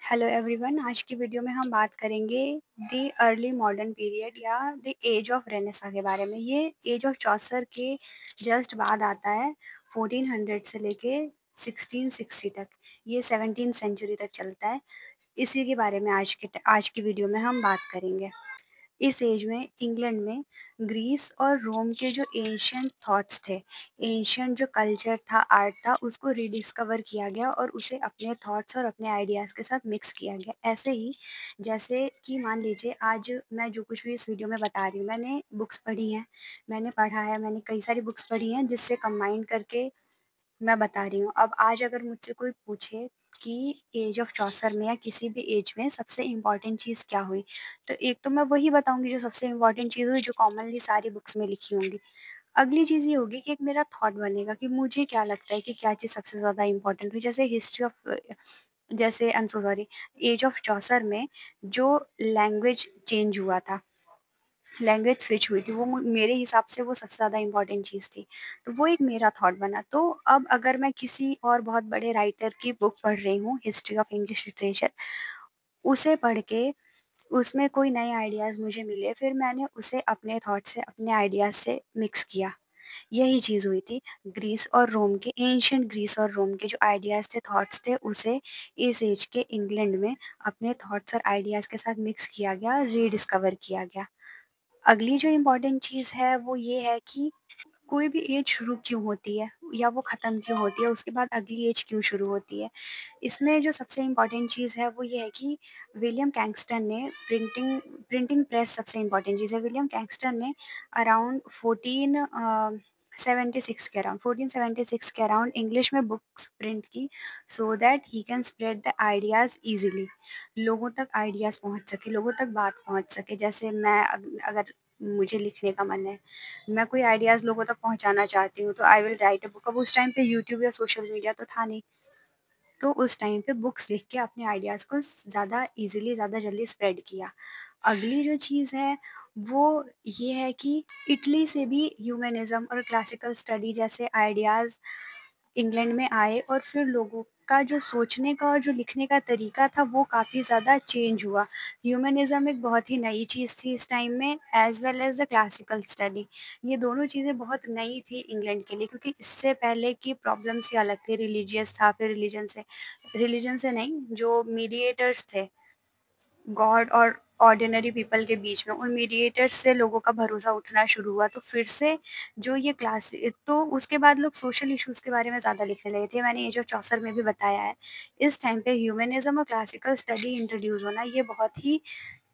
Hello everyone, आज की video में हम बात करेंगे द अर्ली मॉडर्न पीरियड या द एज ऑफ रेनेसा के बारे में। ये एज ऑफ चौसर के जस्ट बाद आता है। 1400 से लेके 1660 तक, ये 17th सेंचुरी तक चलता है। इसी के बारे में आज की वीडियो में हम बात करेंगे। इस एज में इंग्लैंड में ग्रीस और रोम के जो एंशियंट थॉट्स थे, एंशियंट जो कल्चर था, आर्ट था, उसको रिडिस्कवर किया गया और उसे अपने थॉट्स और अपने आइडियाज़ के साथ मिक्स किया गया। ऐसे ही जैसे कि मान लीजिए आज मैं जो कुछ भी इस वीडियो में बता रही हूँ, मैंने बुक्स पढ़ी हैं, मैंने पढ़ा है, मैंने कई सारी बुक्स पढ़ी हैं जिससे कंबाइन करके मैं बता रही हूँ। अब आज अगर मुझसे कोई पूछे कि एज ऑफ चौसर में या किसी भी एज में सबसे इम्पोर्टेंट चीज़ क्या हुई, तो एक तो मैं वही बताऊँगी जो सबसे इम्पोर्टेंट चीज़ हुई, जो कॉमनली सारी बुक्स में लिखी होंगी। अगली चीज़ ये होगी कि एक मेरा थॉट बनेगा कि मुझे क्या लगता है कि क्या चीज़ सबसे ज़्यादा इम्पोर्टेंट हुई। जैसे हिस्ट्री ऑफ जैसे I am so sorry, age of Chaucer में जो लैंग्वेज चेंज हुआ था, लैंग्वेज स्विच हुई थी, वो मेरे हिसाब से वो सबसे ज़्यादा इम्पोर्टेंट चीज़ थी। तो वो एक मेरा थॉट बना। तो अब अगर मैं किसी और बहुत बड़े राइटर की बुक पढ़ रही हूँ, हिस्ट्री ऑफ इंग्लिश लिटरेचर, उसे पढ़ के उसमें कोई नए आइडियाज़ मुझे मिले, फिर मैंने उसे अपने थॉट से, अपने आइडियाज़ से मिक्स किया। यही चीज़ हुई थी ग्रीस और रोम के, एंशिएंट ग्रीस और रोम के जो आइडियाज़ थे, थॉट्स थे, उसे इस एज के इंग्लैंड में अपने थॉट्स और आइडियाज़ के साथ मिक्स किया गया, रीडिस्कवर किया गया। अगली जो इम्पोर्टेंट चीज़ है वो ये है कि कोई भी एज शुरू क्यों होती है या वो ख़त्म क्यों होती है, उसके बाद अगली एज क्यों शुरू होती है। इसमें जो सबसे इम्पोर्टेंट चीज़ है वो ये है कि विलियम कैंगस्टन ने प्रिंटिंग प्रेस सबसे इम्पोर्टेंट चीज़ है। विलियम कैंगस्टन ने अराउंड 1476 के अराउंड इंग्लिश में बुक्स प्रिंट की, so that he can spread the ideas easily. लोगों तक आइडियाज़ पहुंच सके, लोगों तक बात पहुंच सके। जैसे मैं अगर मुझे लिखने का मन है, मैं कोई आइडियाज़ लोगों तक पहुंचाना चाहती हूँ, तो I will write a book. अब उस टाइम पे यूट्यूब या सोशल मीडिया तो था नहीं, तो उस टाइम पे बुक्स लिख के अपने आइडियाज़ को ज़्यादा ईज़िली, ज़्यादा जल्दी स्प्रेड किया। अगली जो चीज़ है वो ये है कि इटली से भी ह्यूमनिज़्म और क्लासिकल स्टडी जैसे आइडियाज़ इंग्लैंड में आए और फिर लोगों का जो सोचने का और जो लिखने का तरीका था वो काफ़ी ज़्यादा चेंज हुआ। ह्यूमनिज़्म एक बहुत ही नई चीज़ थी इस टाइम में, as well as the classical study. ये दोनों चीज़ें बहुत नई थी इंग्लैंड के लिए, क्योंकि इससे पहले की प्रॉब्लम्स ही अलग थी। रिलीजियस था, फिर रिलीजन से नहीं, जो मीडिएटर्स थे गॉड और ऑर्डिनरी पीपल के बीच में, उन मीडिएटर्स से लोगों का भरोसा उठना शुरू हुआ। तो फिर से जो ये क्लास, तो उसके बाद लोग सोशल इश्यूज़ के बारे में ज़्यादा लिखने लगे थे। मैंने ये जो चौसर में भी बताया है, इस टाइम पे ह्यूमनिज़्म और क्लासिकल स्टडी इंट्रोड्यूस होना ये बहुत ही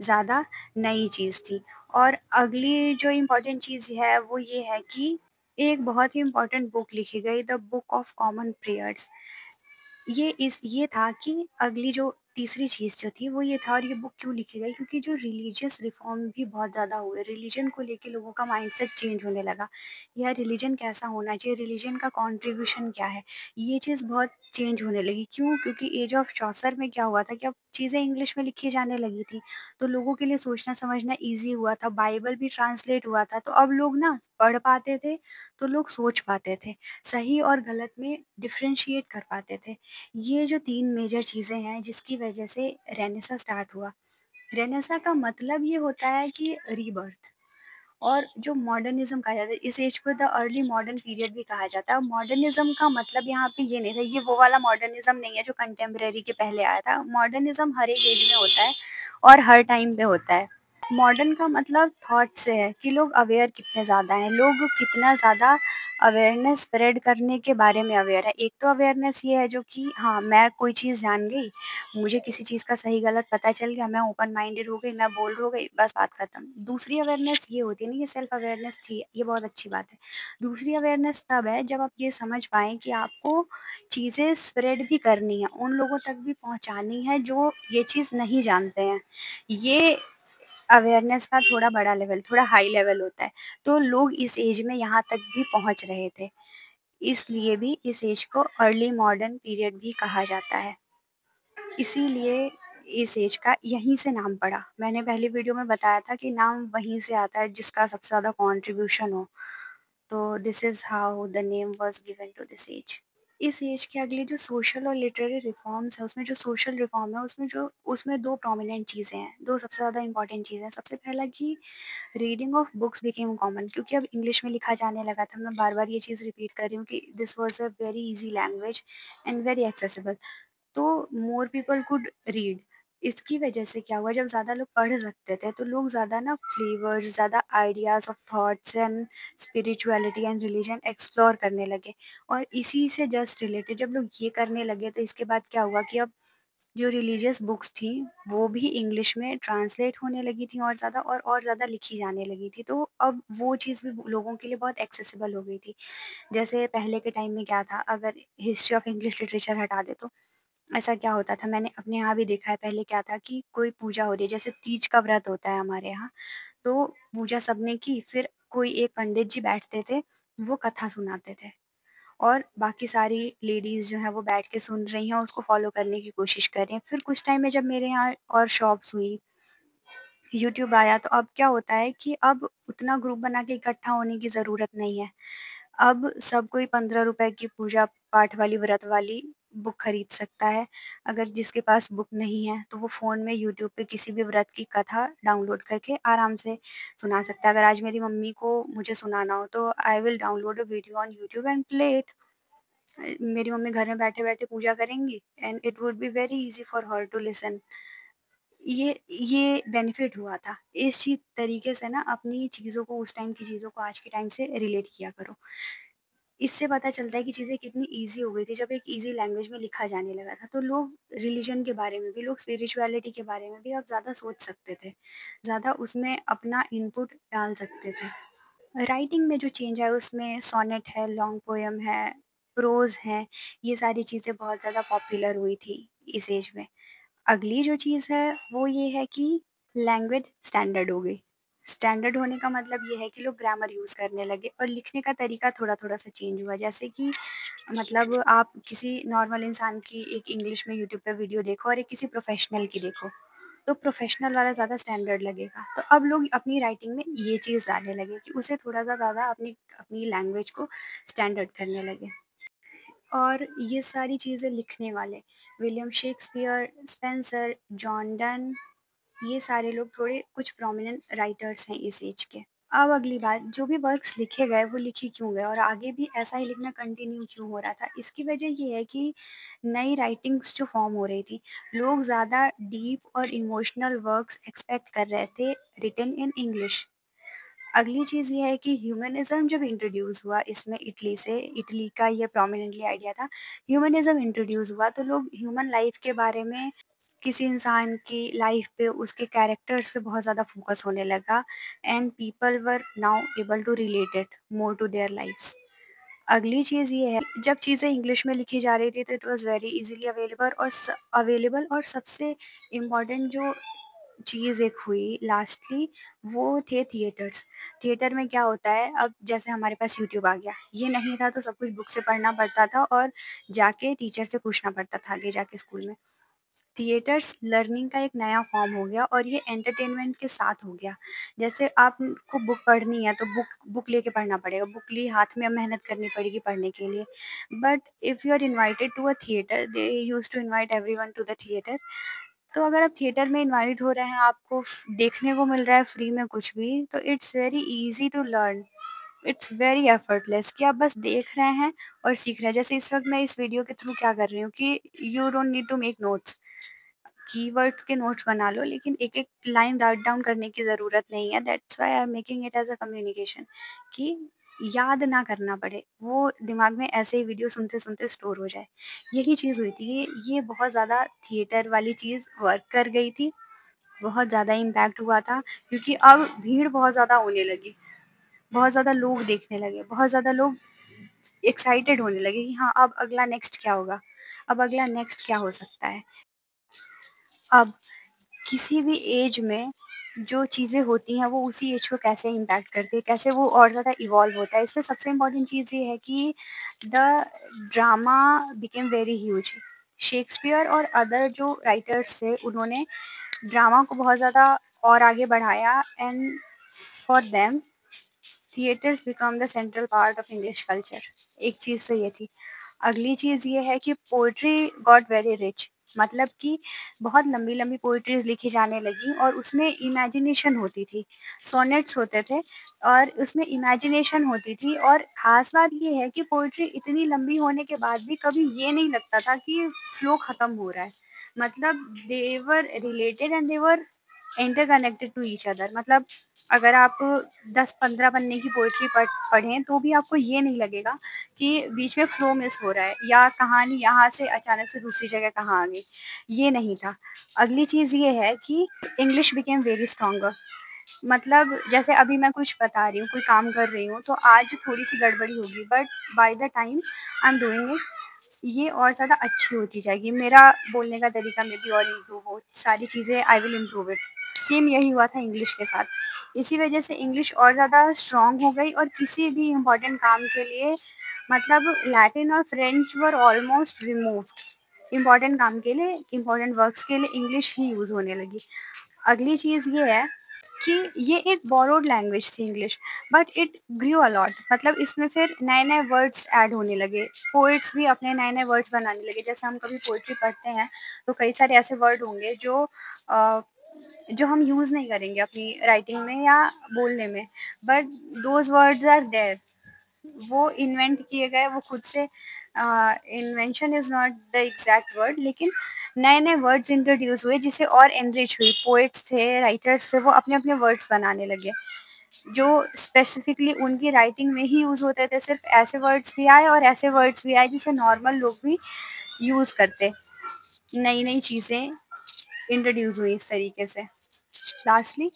ज़्यादा नई चीज़ थी। और अगली जो इम्पोर्टेंट चीज़ है वो ये है कि एक बहुत ही इम्पोर्टेंट बुक लिखी गई, the book of common prayers. ये था कि अगली जो तीसरी चीज़ जो थी वो ये था, और ये बुक क्यों लिखी गई, क्योंकि जो रिलीजियस रिफ़ॉर्म भी बहुत ज़्यादा हुए, रिलीजन को लेके लोगों का माइंडसेट चेंज होने लगा। यार रिलीजन कैसा होना चाहिए, रिलीजन का कंट्रीब्यूशन क्या है, ये चीज़ बहुत चेंज होने लगी। क्यों? क्योंकि एज ऑफ चौसर में क्या हुआ था कि अब चीज़ें इंग्लिश में लिखी जाने लगी थी, तो लोगों के लिए सोचना समझना ईज़ी हुआ था, बाइबल भी ट्रांसलेट हुआ था, तो अब लोग ना पढ़ पाते थे, तो लोग सोच पाते थे, सही और गलत में डिफ़रेंशिएट कर पाते थे। ये जो 3 मेजर चीज़ें हैं जिसकी वजह से रेनेसा स्टार्ट हुआ। रेनेसा का मतलब ये होता है कि रीबर्थ। और जो मॉडर्निज़्म कहा जाता है, इस एज को द अर्ली मॉडर्न पीरियड भी कहा जाता है। मॉडर्निज़्म का मतलब यहाँ पे ये नहीं था, ये वो वाला मॉडर्निज़्म नहीं है जो कंटेम्परेरी के पहले आया था। मॉडर्निज़्म हर एक एज में होता है और हर टाइम पे होता है। मॉडर्न का मतलब थॉट से है कि लोग अवेयर कितने ज़्यादा हैं, लोग कितना ज़्यादा अवेयरनेस स्प्रेड करने के बारे में अवेयर है। एक तो अवेयरनेस ये है जो कि हाँ, मैं कोई चीज़ जान गई, मुझे किसी चीज़ का सही गलत पता चल गया, मैं ओपन माइंडेड हो गई, मैं बोल्ड हो गई, बस बात खत्म। दूसरी अवेयरनेस ये होती है ना, ये सेल्फ अवेयरनेस थी, ये बहुत अच्छी बात है। दूसरी अवेयरनेस तब है जब आप ये समझ पाएँ कि आपको चीज़ें स्प्रेड भी करनी है, उन लोगों तक भी पहुँचानी है जो ये चीज़ नहीं जानते हैं। ये अवेयरनेस का थोड़ा बड़ा लेवल, थोड़ा हाई लेवल होता है। तो लोग इस एज में यहाँ तक भी पहुँच रहे थे। इसलिए भी इस एज को अर्ली मॉडर्न पीरियड भी कहा जाता है। इसीलिए इस एज का यहीं से नाम पड़ा। मैंने पहली वीडियो में बताया था कि नाम वहीं से आता है जिसका सबसे ज़्यादा कंट्रीब्यूशन हो। तो this is how the name was given to this age. इस एज के अगले जो सोशल और लिटरेरी रिफॉर्म्स है, उसमें जो सोशल रिफॉर्म है, उसमें 2 प्रोमिनेंट चीज़ें हैं, 2 सबसे ज़्यादा इम्पोर्टेंट चीज़ें हैं। सबसे पहला कि reading of books became common, क्योंकि अब इंग्लिश में लिखा जाने लगा था। मैं बार-बार ये चीज़ रिपीट कर रही हूँ कि this was a very easy language and very accessible. तो मोर पीपल कुड रीड। इसकी वजह से क्या हुआ, जब ज़्यादा लोग पढ़ सकते थे तो लोग ज़्यादा ना फ्लेवर्स, ज़्यादा ideas of thoughts and spirituality and religion explore करने लगे। और इसी से जस्ट रिलेटेड जब लोग ये करने लगे तो इसके बाद क्या हुआ कि अब जो रिलीजियस बुक्स थी वो भी इंग्लिश में ट्रांसलेट होने लगी थी, और ज़्यादा और ज़्यादा लिखी जाने लगी थी। तो अब वो चीज़ भी लोगों के लिए बहुत एक्सेसिबल हो गई थी। जैसे पहले के टाइम में क्या था, अगर हिस्ट्री ऑफ इंग्लिश लिटरेचर हटा दे तो ऐसा क्या होता था, मैंने अपने यहाँ भी देखा है। पहले क्या था कि कोई पूजा हो रही है, जैसे तीज का व्रत होता है हमारे यहाँ, तो पूजा सबने की, फिर कोई एक पंडित जी बैठते थे, वो कथा सुनाते थे और बाकी सारी लेडीज़ जो हैं वो बैठ के सुन रही हैं, उसको फ़ॉलो करने की कोशिश कर रही हैं। फिर कुछ टाइम में जब मेरे यहाँ और शॉप्स हुई, यूट्यूब आया, तो अब क्या होता है कि अब उतना ग्रुप बना के इकट्ठा होने की ज़रूरत नहीं है। अब सब कोई ₹15 की पूजा पाठ वाली, व्रत वाली बुक खरीद सकता है। अगर जिसके पास बुक नहीं है, तो वो फ़ोन में यूट्यूब पे किसी भी व्रत की कथा डाउनलोड करके आराम से सुना सकता है। अगर आज मेरी मम्मी को मुझे सुनाना हो, तो I will download a video on YouTube and play it. मेरी मम्मी घर में बैठे-बैठे पूजा करेंगी and it would be very easy for her to listen. ये बेनिफिट हुआ था। इस चीज़ तरीके से ना अपनी चीज़ों को, उस टाइम की चीज़ों को आज के टाइम से रिलेट किया करो। इससे पता चलता है कि चीज़ें कितनी ईज़ी हो गई थी जब एक ईज़ी लैंग्वेज में लिखा जाने लगा था। तो लोग रिलिजन के बारे में भी, लोग स्पिरिचुअलिटी के बारे में भी अब ज़्यादा सोच सकते थे। ज़्यादा उसमें अपना इनपुट डाल सकते थे। राइटिंग में जो चेंज है उसमें सोनेट है, लॉन्ग पोएम है, प्रोज़ है, ये सारी चीज़ें बहुत ज़्यादा पॉपुलर हुई थी इस एज में। अगली जो चीज़ है वो ये है कि लैंग्वेज स्टैंडर्ड हो गई। स्टैंडर्ड होने का मतलब ये है कि लोग ग्रामर यूज़ करने लगे और लिखने का तरीका थोड़ा-थोड़ा सा चेंज हुआ। जैसे कि मतलब आप किसी नॉर्मल इंसान की एक इंग्लिश में यूट्यूब पे वीडियो देखो और एक किसी प्रोफ़ेशनल की देखो, तो प्रोफ़ेशनल वाला ज़्यादा स्टैंडर्ड लगेगा। तो अब लोग अपनी राइटिंग में ये चीज़ डालने लगे कि उसे थोड़ा-सा ज़्यादा अपनी अपनी लैंग्वेज को स्टैंडर्ड करने लगे। और ये सारी चीज़ें लिखने वाले William Shakespeare, Spencer, John Donne, ये सारे लोग थोड़े कुछ प्रोमिनेंट राइटर्स हैं इस एज के। अब अगली बात, जो भी वर्क्स लिखे गए वो लिखे क्यों गए और आगे भी ऐसा ही लिखना कंटिन्यू क्यों हो रहा था? इसकी वजह ये है कि नई राइटिंग्स जो फ़ॉर्म हो रही थी, लोग ज़्यादा डीप और इमोशनल वर्क्स एक्सपेक्ट कर रहे थे रिटन इन इंग्लिश। अगली चीज़ ये है कि ह्यूमनिज़्म जब इंट्रोड्यूस हुआ इसमें इटली से, इटली का ये प्रोमिनेंटली आइडिया था। ह्यूमनिज़्म इंट्रोड्यूस हुआ तो लोग ह्यूमन लाइफ़ के बारे में, किसी इंसान की लाइफ़ पे, उसके कैरेक्टर्स पे बहुत ज़्यादा फ़ोकस होने लगा and people were now able to relate it more to their lives. अगली चीज़ ये है, जब चीज़ें इंग्लिश में लिखी जा रही थी तो it was very easily available, और सबसे इम्पोर्टेंट जो चीज़ एक हुई लास्टली, वो थे थिएटर्स। थिएटर में क्या होता है, अब जैसे हमारे पास यूट्यूब आ गया, ये नहीं था तो सब कुछ बुक से पढ़ना पड़ता था और जाके टीचर से पूछना पड़ता था आगे जाके स्कूल में। थिएटर्स लर्निंग का एक नया फॉर्म हो गया और ये एंटरटेनमेंट के साथ हो गया। जैसे आपको बुक पढ़नी है तो बुक बुक लेके पढ़ना पड़ेगा, बुक ली हाथ में, मेहनत करनी पड़ेगी पढ़ने के लिए। But if you are invited to a theatre, they used to invite everyone to the theatre. तो अगर आप थिएटर में इनवाइट हो रहे हैं, आपको देखने को मिल रहा है फ्री में कुछ भी, तो it's very easy to learn. It's very effortless कि आप बस देख रहे हैं और सीख रहे हैं। जैसे इस वक्त मैं इस वीडियो के थ्रू क्या कर रही हूँ कि you don't need to make notes, keywords के नोट्स बना लो, लेकिन एक एक लाइन राइट डाउन करने की ज़रूरत नहीं है। That's why I am making it as a communication, कि याद ना करना पड़े, वो दिमाग में ऐसे ही वीडियो सुनते सुनते स्टोर हो जाए। यही चीज़ हुई थी, ये बहुत ज़्यादा थिएटर वाली चीज़ वर्क कर गई थी, बहुत ज़्यादा इम्पैक्ट हुआ था, क्योंकि अब भीड़ बहुत ज़्यादा होने लगी, बहुत ज़्यादा लोग देखने लगे, बहुत ज़्यादा लोग एक्साइटेड होने लगे कि हाँ, अब अगला नेक्स्ट क्या होगा, अब अगला नेक्स्ट क्या हो सकता है। अब किसी भी एज में जो चीज़ें होती हैं वो उसी एज को कैसे इम्पैक्ट करती है, कैसे वो और ज़्यादा इवॉल्व होता है। इसमें सबसे इम्पोर्टेंट चीज़ ये है कि the drama became very huge. Shakespeare और अदर जो राइटर्स थे उन्होंने ड्रामा को बहुत ज़्यादा और आगे बढ़ाया and for them theatres become the central part of English culture. एक चीज़ तो ये थी। अगली चीज़ ये है कि पोएट्री गॉट वेरी रिच, मतलब कि बहुत लंबी-लंबी पोएट्रीज़ लिखी जाने लगी और उसमें इमेजिनेशन होती थी। सोनेट्स होते थे और उसमें इमेजिनेशन होती थी और ख़ास बात ये है कि पोएट्री इतनी लंबी होने के बाद भी कभी ये नहीं लगता था कि फ्लो ख़त्म हो रहा है। मतलब they were related and they were interconnected to each other. मतलब अगर आप 10-15 पन्ने की पोएट्री पढ़ें तो भी आपको ये नहीं लगेगा कि बीच में फ्लो मिस हो रहा है या कहानी यहाँ से अचानक से दूसरी जगह कहाँ आ गई, ये नहीं था। अगली चीज़ ये है कि इंग्लिश बिकेम वेरी स्ट्रॉन्गर। मतलब जैसे अभी मैं कुछ बता रही हूँ, कोई काम कर रही हूँ, तो आज थोड़ी-सी गड़बड़ी होगी but by the time I am doing it, ये और ज़्यादा अच्छी होती जाएगी। मेरा बोलने का तरीका मे बी और इम्प्रूव हो, सारी चीज़ें I will improve it. Same यही हुआ था इंग्लिश के साथ। इसी वजह से इंग्लिश और ज़्यादा स्ट्रॉन्ग हो गई और किसी भी इम्पोर्टेंट काम के लिए मतलब लैटिन और French were almost removed. Important काम के लिए, इम्पोर्टेंट वर्क्स के लिए इंग्लिश ही यूज़ होने लगी। अगली चीज़ ये है कि ये एक बोरोड लैंग्वेज थी English, but it grew a lot. मतलब इसमें फिर नए-नए वर्ड्स ऐड होने लगे। पोएट्स भी अपने नए-नए वर्ड्स बनाने लगे। जैसे हम कभी पोएट्री पढ़ते हैं, तो कई सारे ऐसे वर्ड होंगे अ, जो हम यूज़ नहीं करेंगे अपनी राइटिंग में या बोलने में, but those words are there. वो इन्वेंट किए गए, वो खुद से invention is not the exact word, लेकिन नए-नए वर्ड्स इंट्रोड्यूस हुए जिससे और एनरिच हुई। पोएट्स थे, राइटर्स थे, वो अपने-अपने वर्ड्स बनाने लगे, जो स्पेसिफिकली उनकी राइटिंग में ही यूज़ होते थे। सिर्फ़ ऐसे वर्ड्स भी आए और ऐसे वर्ड्स भी आए जिसे नॉर्मल लोग भी यूज़ करते। नई-नई चीज़ें इंट्रोड्यूस हुई इस तरीके से। लास्टली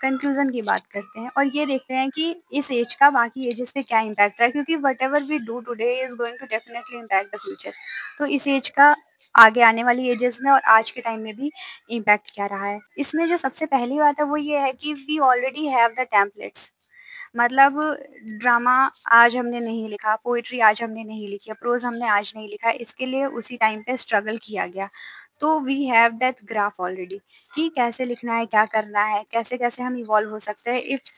कंक्लूज़न की बात करते हैं और ये देखते हैं कि इस एज का बाकी एजेस पे क्या इम्पैक्ट रहा है, क्योंकि whatever we do today is going to definitely impact the future. तो इस एज का आगे आने वाली एजेस में और आज के टाइम में भी इम्पैक्ट क्या रहा है। इसमें जो सबसे पहली बात है वो ये है कि we already have the templates. मतलब ड्रामा आज हमने नहीं लिखा, पोएट्री आज हमने नहीं लिखी है, प्रोज़ हमने आज नहीं लिखा, इसके लिए उसी टाइम पे स्ट्रगल किया गया। तो we have that graph already कि कैसे लिखना है, क्या करना है, कैसे-कैसे हम इवॉल्व हो सकते हैं। If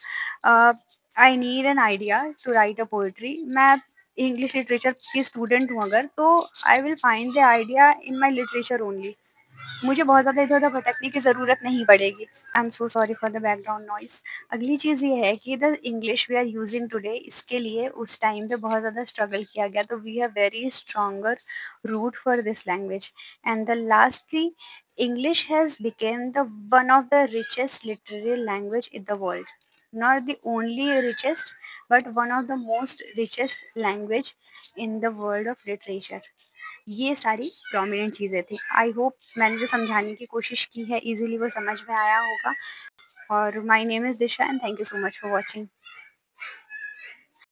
I need an idea to write a poetry, मैं इंग्लिश लिटरेचर की स्टूडेंट हूँ अगर, तो I will find the idea in my literature only. मुझे बहुत ज़्यादा इधर-उधर भटकने की ज़रूरत नहीं पड़ेगी। I am so sorry for the background noise. अगली चीज़ ये है कि the English we are using today, इसके लिए उस टाइम पे बहुत ज़्यादा स्ट्रगल किया गया, तो we have very stronger root for this language. And the lastly, English has become the one of the richest literary language in the world. Not the only richest, but one of the most richest language in the world of literature. ये सारी prominent चीज़ें थी। I hope मैंने जो समझाने की कोशिश की है ईज़िली वो समझ में आया होगा। और my name is Disha and thank you so much for watching.